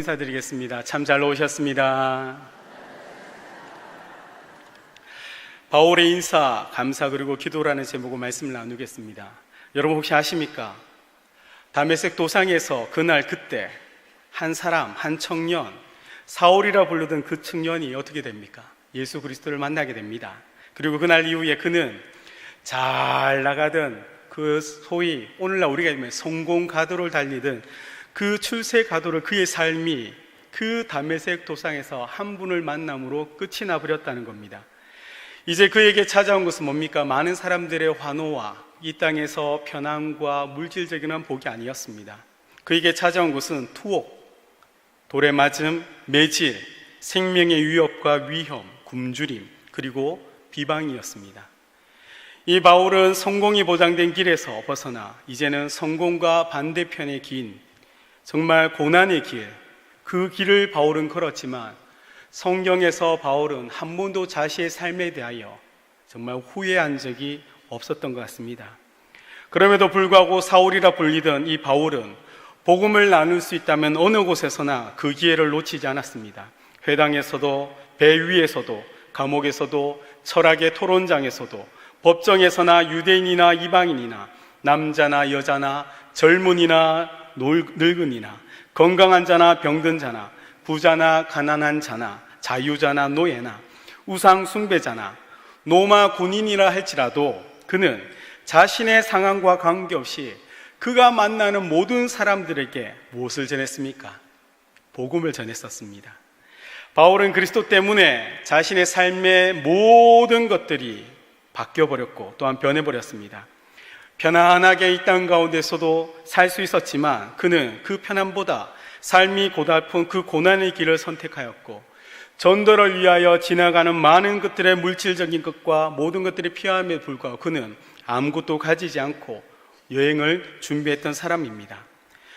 인사드리겠습니다. 참 잘 오셨습니다. 바울의 인사, 감사 그리고 기도라는 제목으로 말씀을 나누겠습니다. 여러분 혹시 아십니까? 다메섹 도상에서 그때 한 사람, 한 청년, 사울이라 부르던 그 청년이 어떻게 됩니까? 예수 그리스도를 만나게 됩니다. 그리고 그날 이후에 그는 잘 나가던 그 소위 오늘날 우리가 말하면 성공 가도를 달리던 그 출세 가도를 그의 삶이 그 다메섹 도상에서 한 분을 만남으로 끝이 나버렸다는 겁니다. 이제 그에게 찾아온 것은 뭡니까? 많은 사람들의 환호와 이 땅에서 편안과 물질적인 복이 아니었습니다. 그에게 찾아온 것은 투옥, 돌에 맞음, 매질, 생명의 위협과 위험, 굶주림, 그리고 비방이었습니다. 이 바울은 성공이 보장된 길에서 벗어나 이제는 성공과 반대편의 긴 정말 고난의 길, 그 길을 바울은 걸었지만 성경에서 바울은 한 번도 자신의 삶에 대하여 정말 후회한 적이 없었던 것 같습니다. 그럼에도 불구하고 사울이라 불리던 이 바울은 복음을 나눌 수 있다면 어느 곳에서나 그 기회를 놓치지 않았습니다. 회당에서도, 배 위에서도, 감옥에서도, 철학의 토론장에서도, 법정에서나 유대인이나 이방인이나 남자나 여자나 젊은이나 늙은이나 건강한 자나 병든 자나 부자나 가난한 자나 자유자나 노예나 우상 숭배자나 노마 군인이라 할지라도 그는 자신의 상황과 관계없이 그가 만나는 모든 사람들에게 무엇을 전했습니까? 복음을 전했었습니다. 바울은 그리스도 때문에 자신의 삶의 모든 것들이 바뀌어버렸고 또한 변해버렸습니다. 편안하게 이 땅 가운데서도 살 수 있었지만 그는 그 편안보다 삶이 고달픈 그 고난의 길을 선택하였고 전도를 위하여 지나가는 많은 것들의 물질적인 것과 모든 것들이 필요함에 불구하고 그는 아무것도 가지지 않고 여행을 준비했던 사람입니다.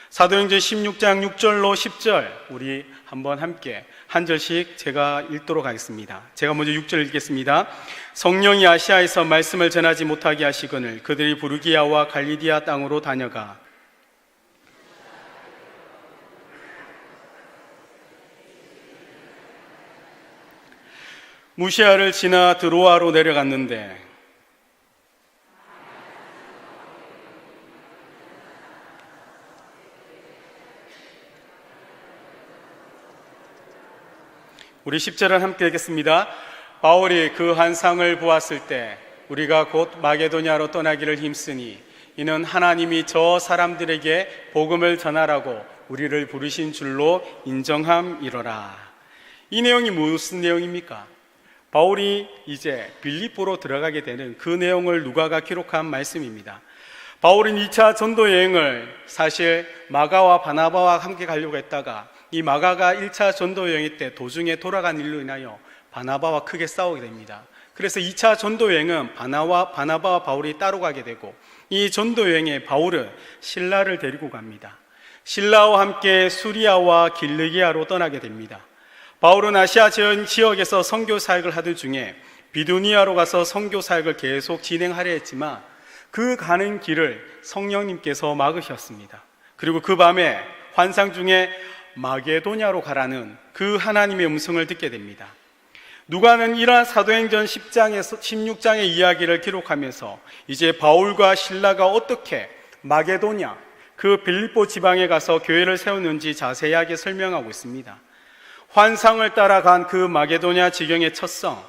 사도행전 16장 6절로 10절 우리 한번 함께 한 절씩 제가 읽도록 하겠습니다. 제가 먼저 6절 읽겠습니다. 성령이 아시아에서 말씀을 전하지 못하게 하시거늘 그들이 부르기아와 갈리디아 땅으로 다녀가 무시아를 지나 드로아로 내려갔는데 우리 10절을 함께 읽겠습니다. 바울이 그 환상을 보았을 때 우리가 곧 마게도냐로 떠나기를 힘쓰니 이는 하나님이 저 사람들에게 복음을 전하라고 우리를 부르신 줄로 인정함이로라. 이 내용이 무슨 내용입니까? 바울이 이제 빌립보로 들어가게 되는 그 내용을 누가가 기록한 말씀입니다. 바울은 2차 전도 여행을 사실 마가와 바나바와 함께 가려고 했다가 이 마가가 1차 전도 여행 때 도중에 돌아간 일로 인하여 바나바와 크게 싸우게 됩니다. 그래서 2차 전도 여행은 바나바와 바울이 따로 가게 되고 이 전도 여행에 바울은 실라를 데리고 갑니다. 실라와 함께 수리아와 길르기아로 떠나게 됩니다. 바울은 아시아 지역에서 선교 사역을 하던 중에 비두니아로 가서 선교 사역을 계속 진행하려 했지만 그 가는 길을 성령님께서 막으셨습니다. 그리고 그 밤에 환상 중에 마게도냐로 가라는 그 하나님의 음성을 듣게 됩니다. 누가는 이러한 사도행전 16장의 이야기를 기록하면서 이제 바울과 실라가 어떻게 마게도냐, 그 빌립보 지방에 가서 교회를 세웠는지 자세하게 설명하고 있습니다. 환상을 따라간 그 마게도냐 지경의 첫성,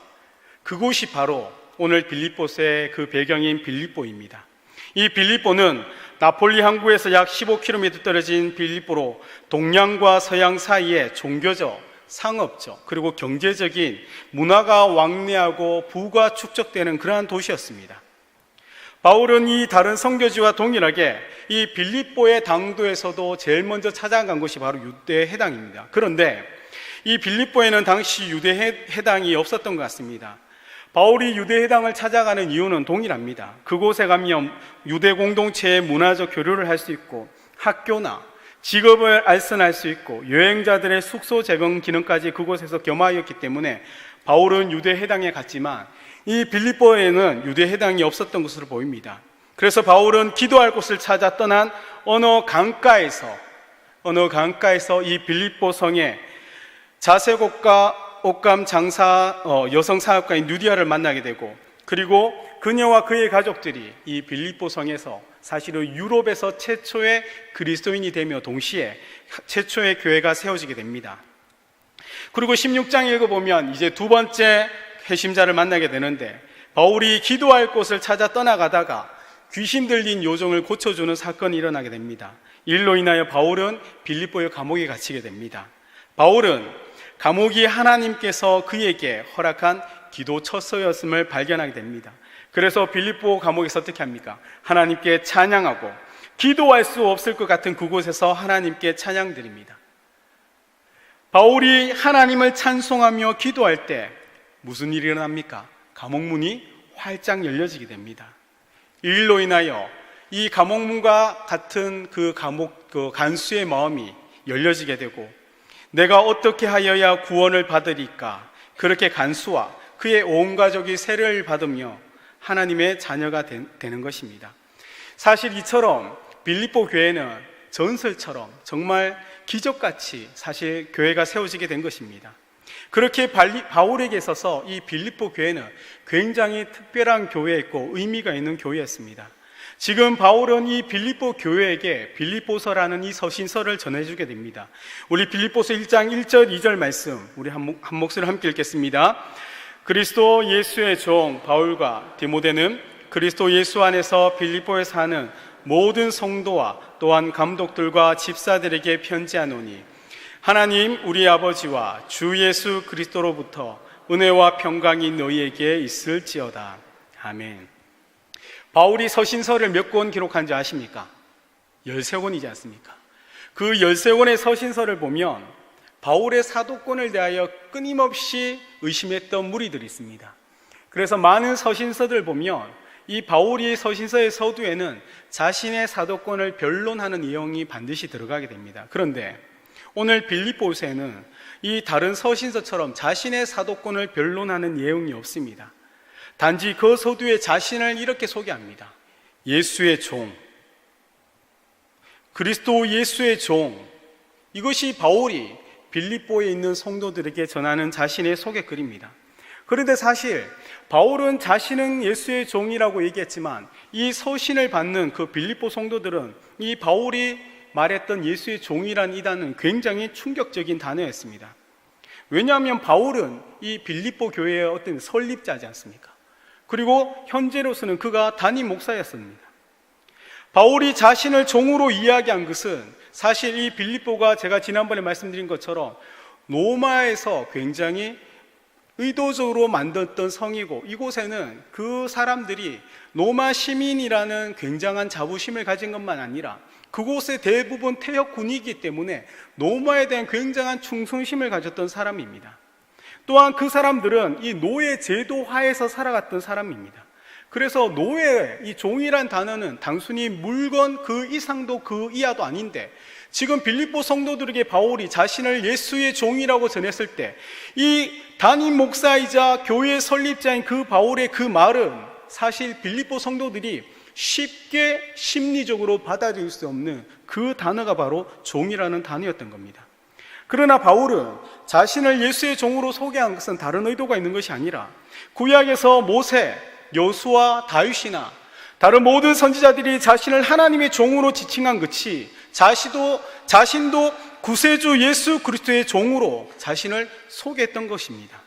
그곳이 바로 오늘 빌립보서의 그 배경인 빌립보입니다. 이 빌립보는 나폴리 항구에서 약 15km 떨어진 빌립보로 동양과 서양 사이에 종교적, 상업적, 그리고 경제적인 문화가 왕래하고 부가 축적되는 그러한 도시였습니다. 바울은 이 다른 선교지와 동일하게 이 빌립보의 당도에서도 제일 먼저 찾아간 곳이 바로 유대 해당입니다. 그런데 이 빌립보에는 당시 유대 해당이 없었던 것 같습니다. 바울이 유대 해당을 찾아가는 이유는 동일합니다. 그곳에 가면 유대 공동체의 문화적 교류를 할 수 있고 학교나 직업을 알선할 수 있고 여행자들의 숙소 제공 기능까지 그곳에서 겸하였기 때문에 바울은 유대 해당에 갔지만 이 빌립보에는 유대 해당이 없었던 것으로 보입니다. 그래서 바울은 기도할 곳을 찾아 떠난 어느 강가에서 어느 강가에서 이 빌립보 성에 자색 옷감 장사 여성 사업가인 누디아를 만나게 되고, 그리고 그녀와 그의 가족들이 이 빌립보 성에서 사실은 유럽에서 최초의 그리스도인이 되며 동시에 최초의 교회가 세워지게 됩니다. 그리고 16장 읽어보면 이제 두 번째 회심자를 만나게 되는데, 바울이 기도할 곳을 찾아 떠나가다가 귀신 들린 요정을 고쳐주는 사건이 일어나게 됩니다. 일로 인하여 바울은 빌립보의 감옥에 갇히게 됩니다. 바울은 감옥이 하나님께서 그에게 허락한 기도 처소였음을 발견하게 됩니다. 그래서 빌립보 감옥에서 어떻게 합니까? 하나님께 찬양하고, 기도할 수 없을 것 같은 그곳에서 하나님께 찬양드립니다. 바울이 하나님을 찬송하며 기도할 때 무슨 일이 일어납니까? 감옥문이 활짝 열려지게 됩니다. 이 일로 인하여 이 감옥문과 같은 그 간수의 마음이 열려지게 되고, 내가 어떻게 하여야 구원을 받으리까? 그렇게 간수와 그의 온 가족이 세례를 받으며 하나님의 자녀가 되는 것입니다. 사실 이처럼 빌립보 교회는 전설처럼 정말 기적같이 사실 교회가 세워지게 된 것입니다. 그렇게 바울에게 있어서 이 빌립보 교회는 굉장히 특별한 교회였고 의미가 있는 교회였습니다. 지금 바울은 이 빌립보 교회에게 빌립보서라는 이 서신서를 전해주게 됩니다. 우리 빌립보서 1장 1절 2절 말씀 우리 한 목소리로 함께 읽겠습니다. 그리스도 예수의 종 바울과 디모데는 그리스도 예수 안에서 빌립보에 사는 모든 성도와 또한 감독들과 집사들에게 편지하노니, 하나님 우리 아버지와 주 예수 그리스도로부터 은혜와 평강이 너희에게 있을지어다. 아멘. 바울이 서신서를 몇 권 기록한지 아십니까? 13권이지 않습니까? 그 13권의 서신서를 보면 바울의 사도권을 대하여 끊임없이 의심했던 무리들이 있습니다. 그래서 많은 서신서들 보면 이 바울이 서신서의 서두에는 자신의 사도권을 변론하는 내용이 반드시 들어가게 됩니다. 그런데 오늘 빌립보서에는 이 다른 서신서처럼 자신의 사도권을 변론하는 내용이 없습니다. 단지 그 서두에 자신을 이렇게 소개합니다. 예수의 종, 그리스도 예수의 종. 이것이 바울이 빌립보에 있는 성도들에게 전하는 자신의 소개글입니다. 그런데 사실 바울은 자신은 예수의 종이라고 얘기했지만 이 서신을 받는 그 빌립보 성도들은 이 바울이 말했던 예수의 종이란 이 단어는 굉장히 충격적인 단어였습니다. 왜냐하면 바울은 이 빌립보 교회의 어떤 설립자지 않습니까? 그리고 현재로서는 그가 담임 목사였습니다. 바울이 자신을 종으로 이야기한 것은 사실 이 빌립보가 제가 지난번에 말씀드린 것처럼 로마에서 굉장히 의도적으로 만들었던 성이고, 이곳에는 그 사람들이 로마 시민이라는 굉장한 자부심을 가진 것만 아니라 그곳의 대부분 퇴역군이기 때문에 로마에 대한 굉장한 충성심을 가졌던 사람입니다. 또한 그 사람들은 이 노예 제도 하에서 살아갔던 사람입니다. 그래서 노예, 이 종이란 단어는 단순히 물건 그 이상도 그 이하도 아닌데, 지금 빌립보 성도들에게 바울이 자신을 예수의 종이라고 전했을 때 이 담임 목사이자 교회 설립자인 그 바울의 그 말은 사실 빌립보 성도들이 쉽게 심리적으로 받아들일 수 없는 그 단어가 바로 종이라는 단어였던 겁니다. 그러나 바울은 자신을 예수의 종으로 소개한 것은 다른 의도가 있는 것이 아니라 구약에서 모세, 여수와 다윗이나 다른 모든 선지자들이 자신을 하나님의 종으로 지칭한 것이 자신도 구세주 예수 그리스도의 종으로 자신을 소개했던 것입니다.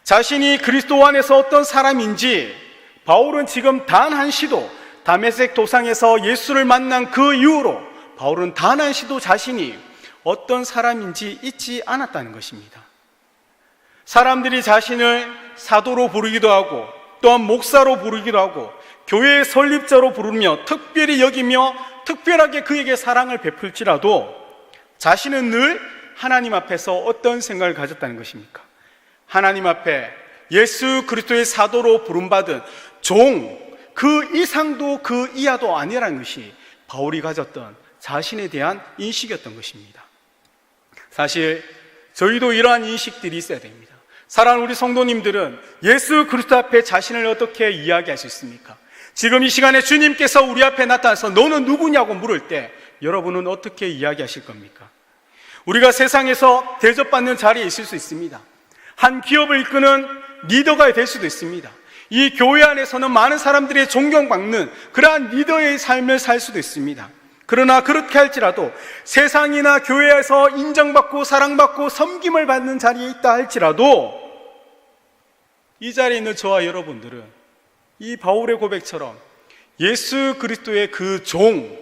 자신이 그리스도 안에서 어떤 사람인지 바울은 지금 단 한 시도, 다메섹 도상에서 예수를 만난 그 이후로 바울은 단 한 시도 자신이 어떤 사람인지 잊지 않았다는 것입니다. 사람들이 자신을 사도로 부르기도 하고 또한 목사로 부르기도 하고 교회의 설립자로 부르며 특별히 여기며 특별하게 그에게 사랑을 베풀지라도 자신은 늘 하나님 앞에서 어떤 생각을 가졌다는 것입니까? 하나님 앞에 예수 그리스도의 사도로 부름받은 종, 그 이상도 그 이하도 아니라는 것이 바울이 가졌던 자신에 대한 인식이었던 것입니다. 사실 저희도 이러한 인식들이 있어야 됩니다. 사랑하는 우리 성도님들은 예수 그리스도 앞에 자신을 어떻게 이야기할 수 있습니까? 지금 이 시간에 주님께서 우리 앞에 나타나서 너는 누구냐고 물을 때 여러분은 어떻게 이야기하실 겁니까? 우리가 세상에서 대접받는 자리에 있을 수 있습니다. 한 기업을 이끄는 리더가 될 수도 있습니다. 이 교회 안에서는 많은 사람들이 존경받는 그러한 리더의 삶을 살 수도 있습니다. 그러나 그렇게 할지라도 세상이나 교회에서 인정받고 사랑받고 섬김을 받는 자리에 있다 할지라도 이 자리에 있는 저와 여러분들은 이 바울의 고백처럼 예수 그리스도의 그 종,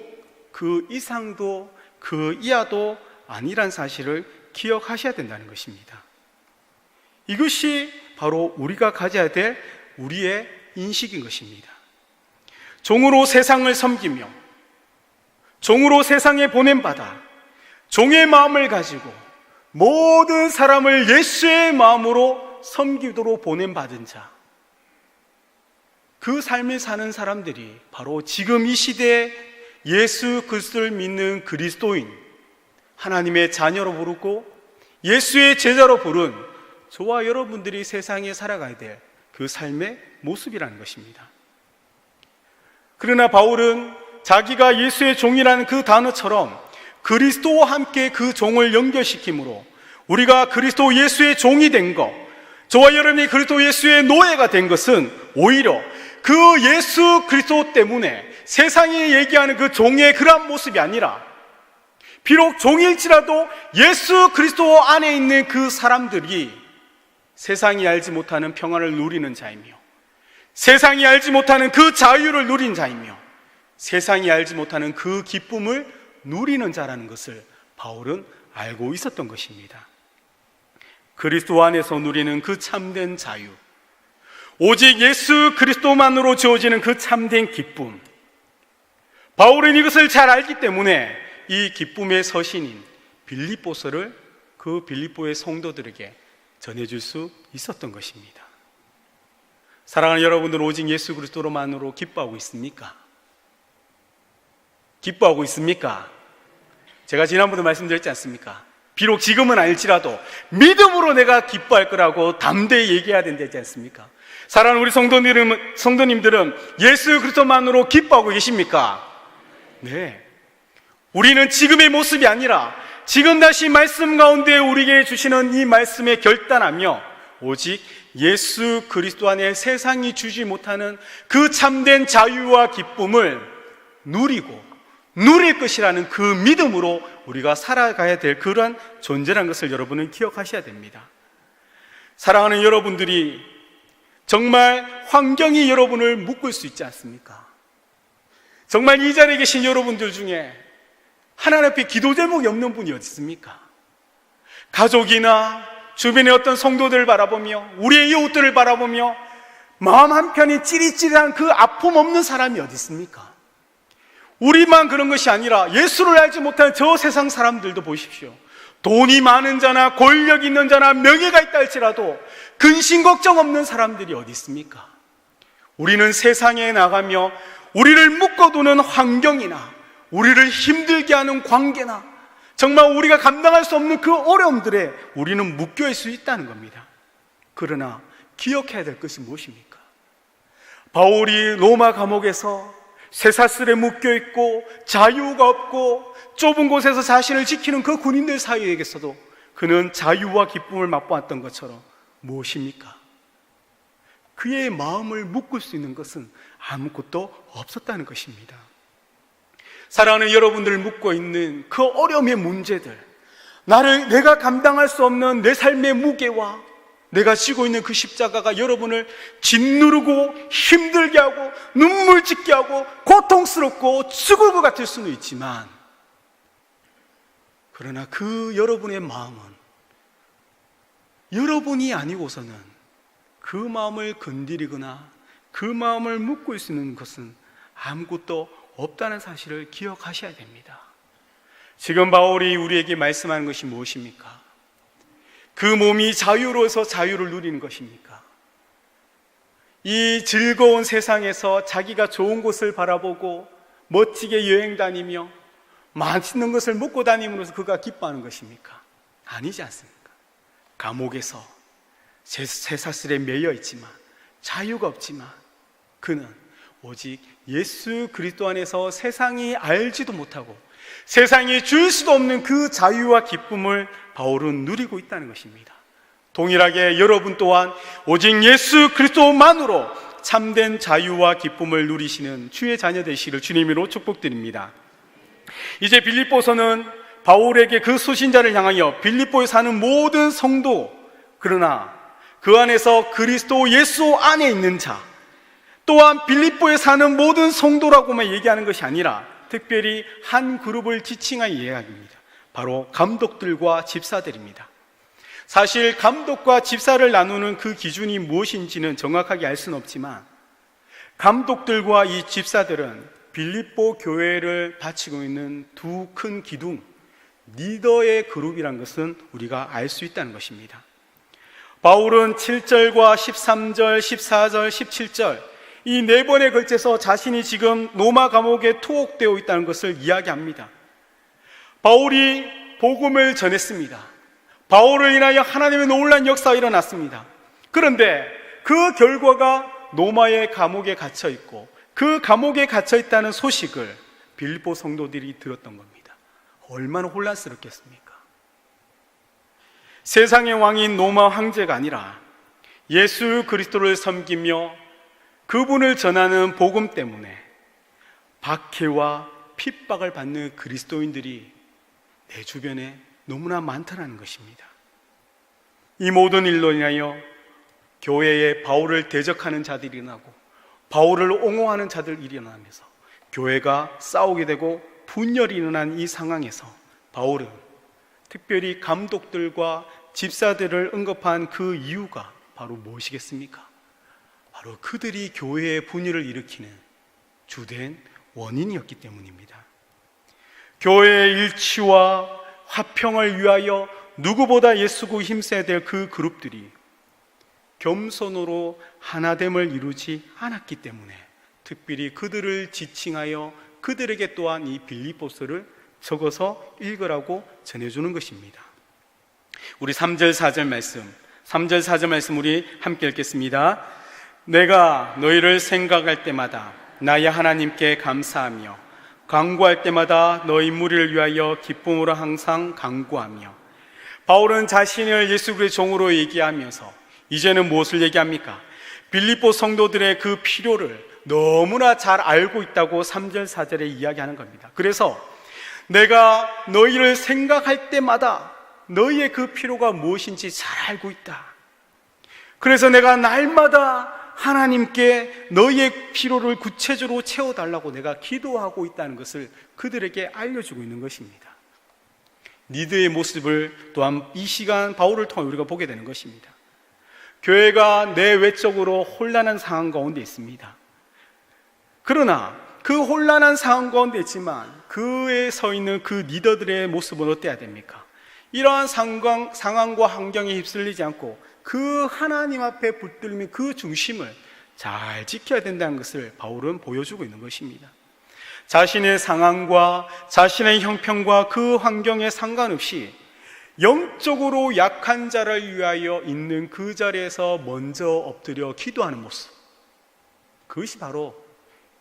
그 이상도 그 이하도 아니란 사실을 기억하셔야 된다는 것입니다. 이것이 바로 우리가 가져야 될 우리의 인식인 것입니다. 종으로 세상을 섬기며 종으로 세상에 보냄받아 종의 마음을 가지고 모든 사람을 예수의 마음으로 섬기도록 보냄받은 자, 그 삶을 사는 사람들이 바로 지금 이 시대에 예수 그리스도를 믿는 그리스도인, 하나님의 자녀로 부르고 예수의 제자로 부른 저와 여러분들이 세상에 살아가야 될 그 삶의 모습이라는 것입니다. 그러나 바울은 자기가 예수의 종이라는 그 단어처럼 그리스도와 함께 그 종을 연결시키므로 우리가 그리스도 예수의 종이 된 것, 저와 여러분이 그리스도 예수의 노예가 된 것은 오히려 그 예수 그리스도 때문에 세상이 얘기하는 그 종의 그러한 모습이 아니라 비록 종일지라도 예수 그리스도 안에 있는 그 사람들이 세상이 알지 못하는 평안을 누리는 자이며 세상이 알지 못하는 그 자유를 누린 자이며 세상이 알지 못하는 그 기쁨을 누리는 자라는 것을 바울은 알고 있었던 것입니다. 그리스도 안에서 누리는 그 참된 자유, 오직 예수 그리스도만으로 주어지는 그 참된 기쁨, 바울은 이것을 잘 알기 때문에 이 기쁨의 서신인 빌립보서를 그 빌립보의 성도들에게 전해줄 수 있었던 것입니다. 사랑하는 여러분들, 오직 예수 그리스도로만으로 기뻐하고 있습니까? 기뻐하고 있습니까? 제가 지난번에 말씀드렸지 않습니까? 비록 지금은 알지라도 믿음으로 내가 기뻐할 거라고 담대히 얘기해야 된다지 않습니까? 사랑하는 우리 성도님들은 예수 그리스도만으로 기뻐하고 계십니까? 네. 우리는 지금의 모습이 아니라 지금 다시 말씀 가운데 우리에게 주시는 이 말씀에 결단하며 오직 예수 그리스도 안에 세상이 주지 못하는 그 참된 자유와 기쁨을 누리고 누릴 것이라는 그 믿음으로 우리가 살아가야 될 그러한 존재라는 것을 여러분은 기억하셔야 됩니다. 사랑하는 여러분들이 정말 환경이 여러분을 묶을 수 있지 않습니까? 정말 이 자리에 계신 여러분들 중에 하나님 앞에 기도 제목이 없는 분이 어디 있습니까? 가족이나 주변의 어떤 성도들을 바라보며 우리의 이웃들을 바라보며 마음 한편이 찌릿찌릿한 그 아픔 없는 사람이 어디 있습니까? 우리만 그런 것이 아니라 예수를 알지 못하는 저 세상 사람들도 보십시오. 돈이 많은 자나 권력 있는 자나 명예가 있다 할지라도 근심 걱정 없는 사람들이 어디 있습니까? 우리는 세상에 나가며 우리를 묶어두는 환경이나 우리를 힘들게 하는 관계나 정말 우리가 감당할 수 없는 그 어려움들에 우리는 묶여있을 수 있다는 겁니다. 그러나 기억해야 될 것이 무엇입니까? 바울이 로마 감옥에서 쇠사슬에 묶여있고 자유가 없고 좁은 곳에서 자신을 지키는 그 군인들 사이에게서도 그는 자유와 기쁨을 맛보았던 것처럼 무엇입니까? 그의 마음을 묶을 수 있는 것은 아무것도 없었다는 것입니다. 사랑하는 여러분들을 묶고 있는 그 어려움의 문제들, 내가 감당할 수 없는 내 삶의 무게와 내가 지고 있는 그 십자가가 여러분을 짓누르고 힘들게 하고 눈물 짓게 하고 고통스럽고 죽을 것 같을 수는 있지만, 그러나 그 여러분의 마음은 여러분이 아니고서는 그 마음을 건드리거나 그 마음을 묶고 있는 것은 아무것도 없다는 사실을 기억하셔야 됩니다. 지금 바울이 우리에게 말씀하는 것이 무엇입니까? 그 몸이 자유로워서 자유를 누리는 것입니까? 이 즐거운 세상에서 자기가 좋은 곳을 바라보고 멋지게 여행 다니며 맛있는 것을 먹고 다니면서 그가 기뻐하는 것입니까? 아니지 않습니까? 감옥에서 쇠사슬에 매여 있지만 자유가 없지만 그는 오직 예수 그리스도 안에서 세상이 알지도 못하고 세상이 줄 수도 없는 그 자유와 기쁨을 바울은 누리고 있다는 것입니다. 동일하게 여러분 또한 오직 예수 그리스도만으로 참된 자유와 기쁨을 누리시는 주의 자녀 되시기를 주님으로 축복드립니다. 이제 빌립보서는 바울에게 그 수신자를 향하여 빌립보에 사는 모든 성도, 그러나 그 안에서 그리스도 예수 안에 있는 자, 또한 빌립보에 사는 모든 성도라고만 얘기하는 것이 아니라 특별히 한 그룹을 지칭하여 이야기합니다. 바로 감독들과 집사들입니다. 사실 감독과 집사를 나누는 그 기준이 무엇인지는 정확하게 알 수는 없지만 감독들과 이 집사들은 빌립보 교회를 바치고 있는 두 큰 기둥, 리더의 그룹이란 것은 우리가 알 수 있다는 것입니다. 바울은 7절과 13절, 14절, 17절 이 네 번에 걸쳐서 자신이 지금 로마 감옥에 투옥되어 있다는 것을 이야기합니다. 바울이 복음을 전했습니다. 바울을 인하여 하나님의 놀라운 역사가 일어났습니다. 그런데 그 결과가 로마의 감옥에 갇혀 있고 그 감옥에 갇혀 있다는 소식을 빌립보 성도들이 들었던 겁니다. 얼마나 혼란스럽겠습니까? 세상의 왕인 로마 황제가 아니라 예수 그리스도를 섬기며 그분을 전하는 복음 때문에 박해와 핍박을 받는 그리스도인들이 내 주변에 너무나 많다는 것입니다. 이 모든 일로 인하여 교회에 바울을 대적하는 자들이 일어나고 바울을 옹호하는 자들이 일어나면서 교회가 싸우게 되고 분열이 일어난 이 상황에서 바울은 특별히 감독들과 집사들을 언급한 그 이유가 바로 무엇이겠습니까? 바로 그들이 교회의 분열을 일으키는 주된 원인이었기 때문입니다. 교회의 일치와 화평을 위하여 누구보다 예수고 힘써야 될 그 그룹들이 겸손으로 하나됨을 이루지 않았기 때문에 특별히 그들을 지칭하여 그들에게 또한 이 빌립보서를 적어서 읽으라고 전해주는 것입니다. 우리 3절 4절 말씀 우리 함께 읽겠습니다. 내가 너희를 생각할 때마다 나의 하나님께 감사하며 간구할 때마다 너희 무리를 위하여 기쁨으로 항상 간구하며. 바울은 자신을 예수 그리스도의 종으로 얘기하면서 이제는 무엇을 얘기합니까? 빌립보 성도들의 그 필요를 너무나 잘 알고 있다고 3절 4절에 이야기하는 겁니다. 그래서 내가 너희를 생각할 때마다 너희의 그 필요가 무엇인지 잘 알고 있다. 그래서 내가 날마다 하나님께 너희의 필요를 구체적으로 채워달라고 내가 기도하고 있다는 것을 그들에게 알려주고 있는 것입니다. 리더의 모습을 또한 이 시간 바울을 통해 우리가 보게 되는 것입니다. 교회가 내외적으로 혼란한 상황 가운데 있습니다. 그러나 그 혼란한 상황 가운데 있지만 그에 서 있는 그 리더들의 모습은 어때야 됩니까? 이러한 상황과 환경에 휩쓸리지 않고 그 하나님 앞에 붙들린 그 중심을 잘 지켜야 된다는 것을 바울은 보여주고 있는 것입니다. 자신의 상황과 자신의 형편과 그 환경에 상관없이 영적으로 약한 자를 위하여 있는 그 자리에서 먼저 엎드려 기도하는 모습, 그것이 바로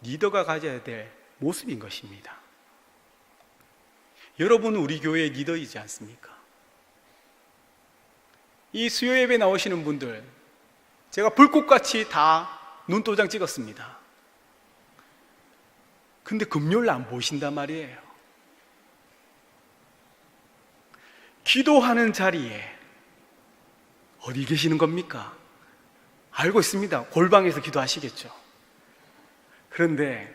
리더가 가져야 될 모습인 것입니다. 여러분은 우리 교회의 리더이지 않습니까? 이 수요 예배 나오시는 분들 제가 불꽃같이 다 눈도장 찍었습니다. 근데 금요일 안 보신단 말이에요. 기도하는 자리에 어디 계시는 겁니까? 알고 있습니다. 골방에서 기도하시겠죠. 그런데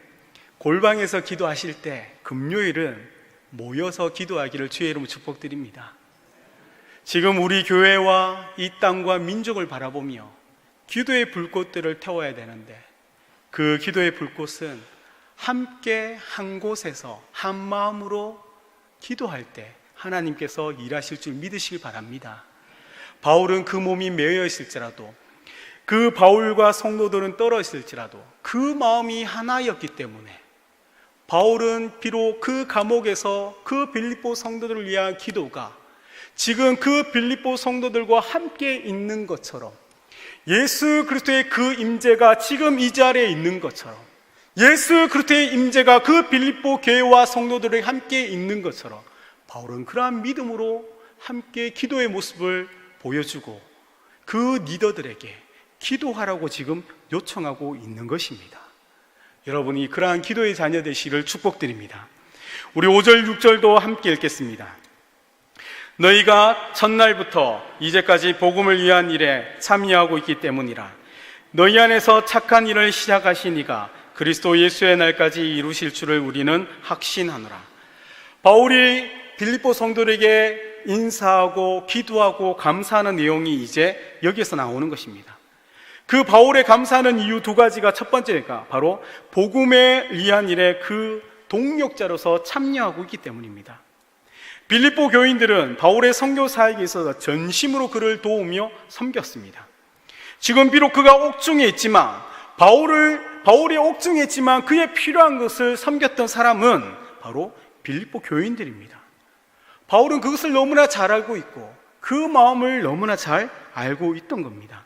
골방에서 기도하실 때 금요일은 모여서 기도하기를 주의 이름으로 축복드립니다. 지금 우리 교회와 이 땅과 민족을 바라보며 기도의 불꽃들을 태워야 되는데 그 기도의 불꽃은 함께 한 곳에서 한 마음으로 기도할 때 하나님께서 일하실 줄 믿으시길 바랍니다. 바울은 그 몸이 매여 있을지라도 그 바울과 성도들은 떨어졌을지라도 그 마음이 하나였기 때문에 바울은 비록 그 감옥에서 그 빌립보 성도들을 위한 기도가 지금 그 빌립보 성도들과 함께 있는 것처럼 예수 그리스도의 그 임재가 지금 이 자리에 있는 것처럼 예수 그리스도의 임재가 그 빌립보 교회와 성도들에게 함께 있는 것처럼 바울은 그러한 믿음으로 함께 기도의 모습을 보여주고 그 리더들에게 기도하라고 지금 요청하고 있는 것입니다. 여러분이 그러한 기도의 자녀 되시기를 축복드립니다. 우리 5절 6절도 함께 읽겠습니다. 너희가 첫날부터 이제까지 복음을 위한 일에 참여하고 있기 때문이라. 너희 안에서 착한 일을 시작하신 이가 그리스도 예수의 날까지 이루실 줄을 우리는 확신하노라. 바울이 빌립보 성도들에게 인사하고 기도하고 감사하는 내용이 이제 여기에서 나오는 것입니다. 그 바울의 감사하는 이유 두 가지가, 첫 번째가 바로 복음에 위한 일에 그 동력자로서 참여하고 있기 때문입니다. 빌립보 교인들은 바울의 선교 사역에 있어서 전심으로 그를 도우며 섬겼습니다. 지금 비록 그가 옥중에 있지만 바울이 옥중에 있지만 그에 필요한 것을 섬겼던 사람은 바로 빌립보 교인들입니다. 바울은 그것을 너무나 잘 알고 있고 그 마음을 너무나 잘 알고 있던 겁니다.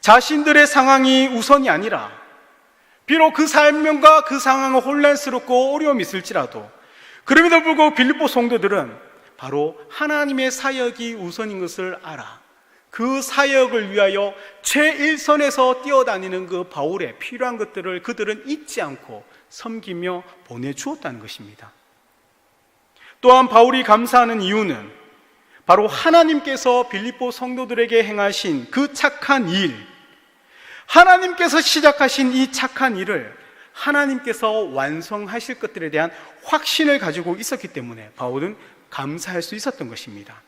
자신들의 상황이 우선이 아니라 비록 그 삶과 그 상황은 혼란스럽고 어려움이 있을지라도 그럼에도 불구하고 빌립보 성도들은 바로 하나님의 사역이 우선인 것을 알아 그 사역을 위하여 최일선에서 뛰어다니는 그 바울의 필요한 것들을 그들은 잊지 않고 섬기며 보내주었다는 것입니다. 또한 바울이 감사하는 이유는 바로 하나님께서 빌립보 성도들에게 행하신 그 착한 일, 하나님께서 시작하신 이 착한 일을 하나님께서 완성하실 것들에 대한 확신을 가지고 있었기 때문에 바울은 감사할 수 있었던 것입니다.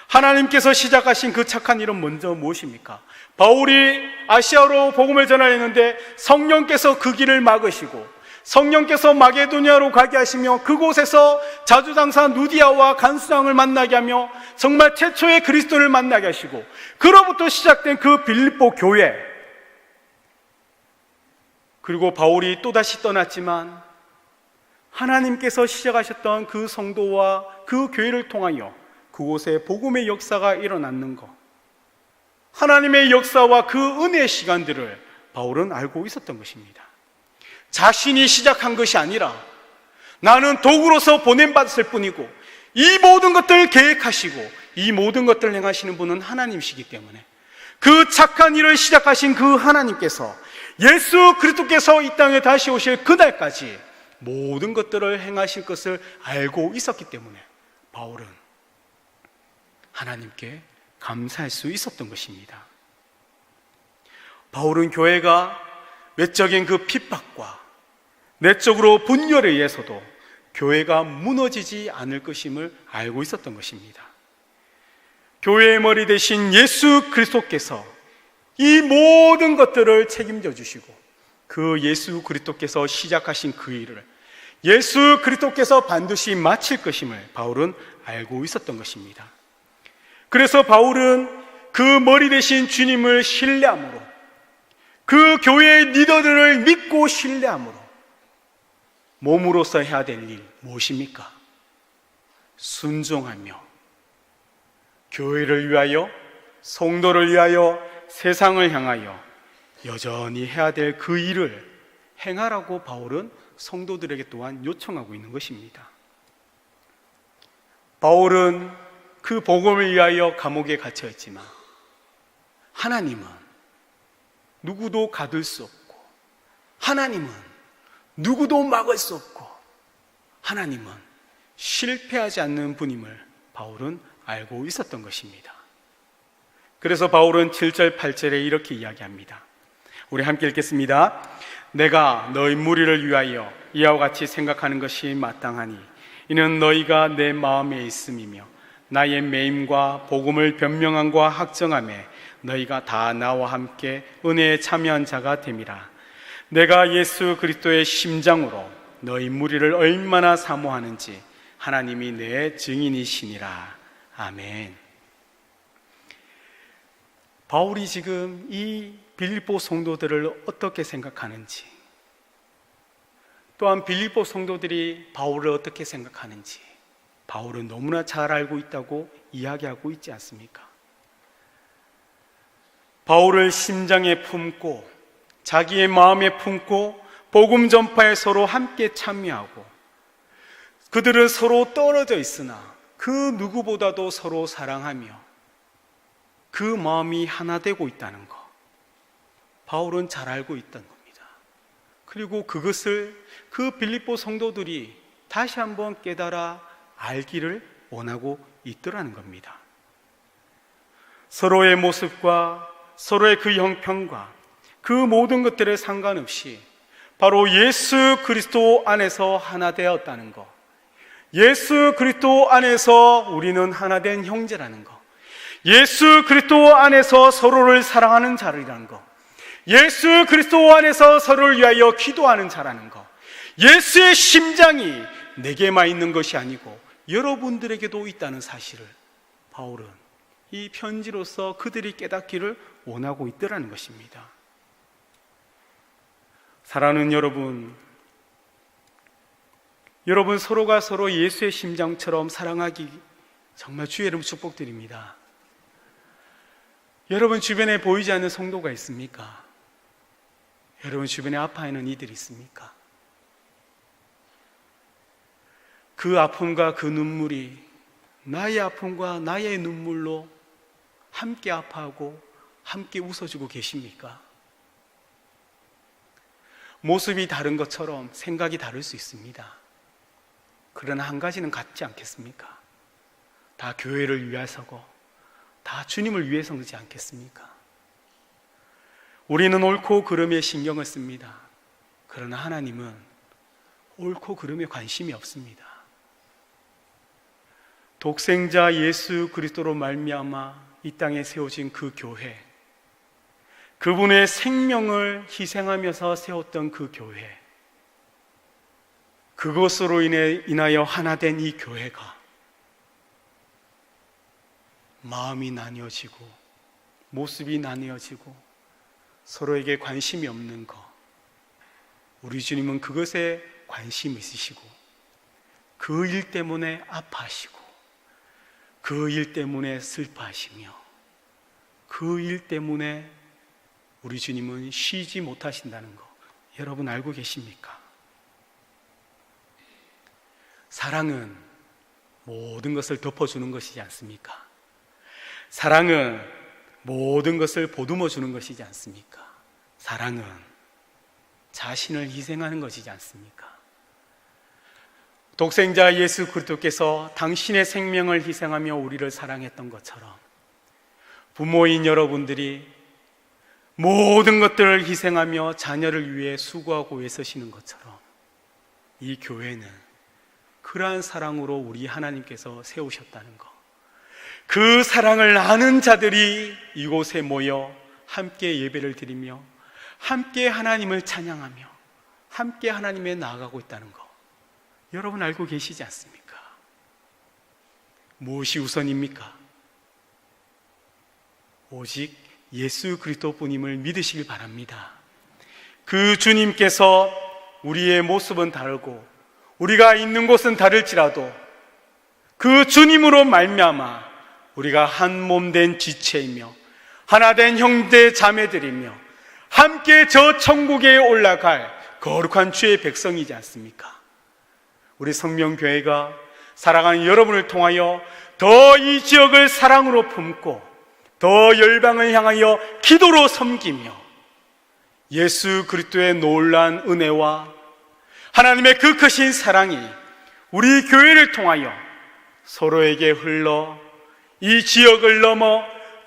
하나님께서 시작하신 그 착한 일은 먼저 무엇입니까? 바울이 아시아로 복음을 전하였는데 성령께서 그 길을 막으시고 성령께서 마게도니아로 가게 하시며 그곳에서 자주장사 누디아와 간수장을 만나게 하며 정말 최초의 그리스도를 만나게 하시고 그로부터 시작된 그 빌립보 교회, 그리고 바울이 또다시 떠났지만 하나님께서 시작하셨던 그 성도와 그 교회를 통하여 그곳에 복음의 역사가 일어났는 것, 하나님의 역사와 그 은혜의 시간들을 바울은 알고 있었던 것입니다. 자신이 시작한 것이 아니라 나는 도구로서 보냄받았을 뿐이고 이 모든 것들을 계획하시고 이 모든 것들을 행하시는 분은 하나님이시기 때문에 그 착한 일을 시작하신 그 하나님께서 예수 그리스도께서 이 땅에 다시 오실 그날까지 모든 것들을 행하실 것을 알고 있었기 때문에 바울은 하나님께 감사할 수 있었던 것입니다. 바울은 교회가 외적인 그 핍박과 내적으로 분열에 의해서도 교회가 무너지지 않을 것임을 알고 있었던 것입니다. 교회의 머리 되신 예수 그리스도께서 이 모든 것들을 책임져 주시고 그 예수 그리스도께서 시작하신 그 일을 예수 그리스도께서 반드시 마칠 것임을 바울은 알고 있었던 것입니다. 그래서 바울은 그 머리 되신 주님을 신뢰함으로 그 교회의 리더들을 믿고 신뢰함으로 몸으로서 해야 될 일 무엇입니까? 순종하며 교회를 위하여, 성도를 위하여, 세상을 향하여 여전히 해야 될 그 일을 행하라고 바울은 성도들에게 또한 요청하고 있는 것입니다. 바울은 그 복음을 위하여 감옥에 갇혀 있지만 하나님은 누구도 가둘 수 없고 하나님은 누구도 막을 수 없고 하나님은 실패하지 않는 분임을 바울은 알고 있었던 것입니다. 그래서 바울은 7절 8절에 이렇게 이야기합니다. 우리 함께 읽겠습니다. 내가 너희 무리를 위하여 이와 같이 생각하는 것이 마땅하니 이는 너희가 내 마음에 있음이며 나의 매임과 복음을 변명함과 확정함에 너희가 다 나와 함께 은혜에 참여한 자가 됨이라. 내가 예수 그리스도의 심장으로 너희 무리를 얼마나 사모하는지 하나님이 내 증인이시니라. 아멘. 바울이 지금 이 빌립보 성도들을 어떻게 생각하는지, 또한 빌립보 성도들이 바울을 어떻게 생각하는지 바울은 너무나 잘 알고 있다고 이야기하고 있지 않습니까? 바울을 심장에 품고 자기의 마음에 품고 복음 전파에 서로 함께 참여하고, 그들은 서로 떨어져 있으나 그 누구보다도 서로 사랑하며 그 마음이 하나 되고 있다는 것, 바울은 잘 알고 있던 겁니다. 그리고 그것을 그 빌립보 성도들이 다시 한번 깨달아 알기를 원하고 있더라는 겁니다. 서로의 모습과 서로의 그 형편과 그 모든 것들에 상관없이 바로 예수 그리스도 안에서 하나 되었다는 것, 예수 그리스도 안에서 우리는 하나 된 형제라는 것, 예수 그리스도 안에서 서로를 사랑하는 자들이라는 것, 예수 그리스도 안에서 서로를 위하여 기도하는 자라는 것, 예수의 심장이 내게만 있는 것이 아니고 여러분들에게도 있다는 사실을 바울은 이 편지로서 그들이 깨닫기를 원하고 있더라는 것입니다. 사랑하는 여러분 서로가 서로 예수의 심장처럼 사랑하기 정말 주의 이름 축복드립니다. 여러분 주변에 보이지 않는 성도가 있습니까? 여러분 주변에 아파하는 이들이 있습니까? 그 아픔과 그 눈물이 나의 아픔과 나의 눈물로 함께 아파하고 함께 웃어주고 계십니까? 모습이 다른 것처럼 생각이 다를 수 있습니다. 그러나 한 가지는 같지 않겠습니까? 다 교회를 위해서고 다 주님을 위해서 그러지 않겠습니까? 우리는 옳고 그름에 신경을 씁니다. 그러나 하나님은 옳고 그름에 관심이 없습니다. 독생자 예수 그리스도로 말미암아 이 땅에 세워진 그 교회, 그분의 생명을 희생하면서 세웠던 그 교회, 그것으로 인하여 하나 된 이 교회가 마음이 나뉘어지고 모습이 나뉘어지고 서로에게 관심이 없는 것, 우리 주님은 그것에 관심이 있으시고 그 일 때문에 아파하시고 그 일 때문에 슬퍼하시며 그 일 때문에 우리 주님은 쉬지 못하신다는 거 여러분 알고 계십니까? 사랑은 모든 것을 덮어주는 것이지 않습니까? 사랑은 모든 것을 보듬어 주는 것이지 않습니까? 사랑은 자신을 희생하는 것이지 않습니까? 독생자 예수 그리스도께서 당신의 생명을 희생하며 우리를 사랑했던 것처럼 부모인 여러분들이 모든 것들을 희생하며 자녀를 위해 수고하고 애쓰시는 것처럼 이 교회는 그러한 사랑으로 우리 하나님께서 세우셨다는 것, 그 사랑을 아는 자들이 이곳에 모여 함께 예배를 드리며 함께 하나님을 찬양하며 함께 하나님에 나아가고 있다는 것 여러분 알고 계시지 않습니까? 무엇이 우선입니까? 오직 예수 그리스도뿐임을 믿으시길 바랍니다. 그 주님께서 우리의 모습은 다르고 우리가 있는 곳은 다를지라도 그 주님으로 말미암아 우리가 한 몸 된 지체이며 하나 된 형제 자매들이며 함께 저 천국에 올라갈 거룩한 주의 백성이지 않습니까? 우리 성명교회가 사랑하는 여러분을 통하여 더 이 지역을 사랑으로 품고 더 열방을 향하여 기도로 섬기며 예수 그리스도의 놀라운 은혜와 하나님의 그 크신 사랑이 우리 교회를 통하여 서로에게 흘러 이 지역을 넘어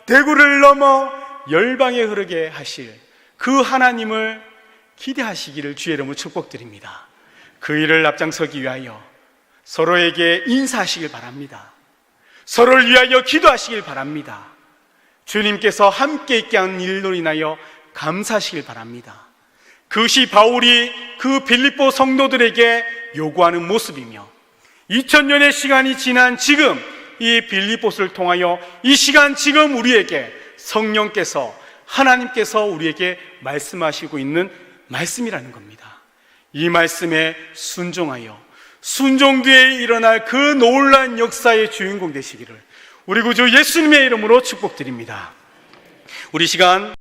대구를 넘어 열방에 흐르게 하실 그 하나님을 기대하시기를 주의 이름으로 축복드립니다. 그 일을 앞장서기 위하여 서로에게 인사하시길 바랍니다. 서로를 위하여 기도하시길 바랍니다. 주님께서 함께 있게 하는 일로 인하여 감사하시길 바랍니다. 그것이 바울이 그 빌립보 성도들에게 요구하는 모습이며 2000년의 시간이 지난 지금 이 빌립보서를 통하여 이 시간 지금 우리에게 성령께서 하나님께서 우리에게 말씀하시고 있는 말씀이라는 겁니다. 이 말씀에 순종하여 순종 뒤에 일어날 그 놀라운 역사의 주인공 되시기를 우리 구주 예수님의 이름으로 축복드립니다. 우리 시간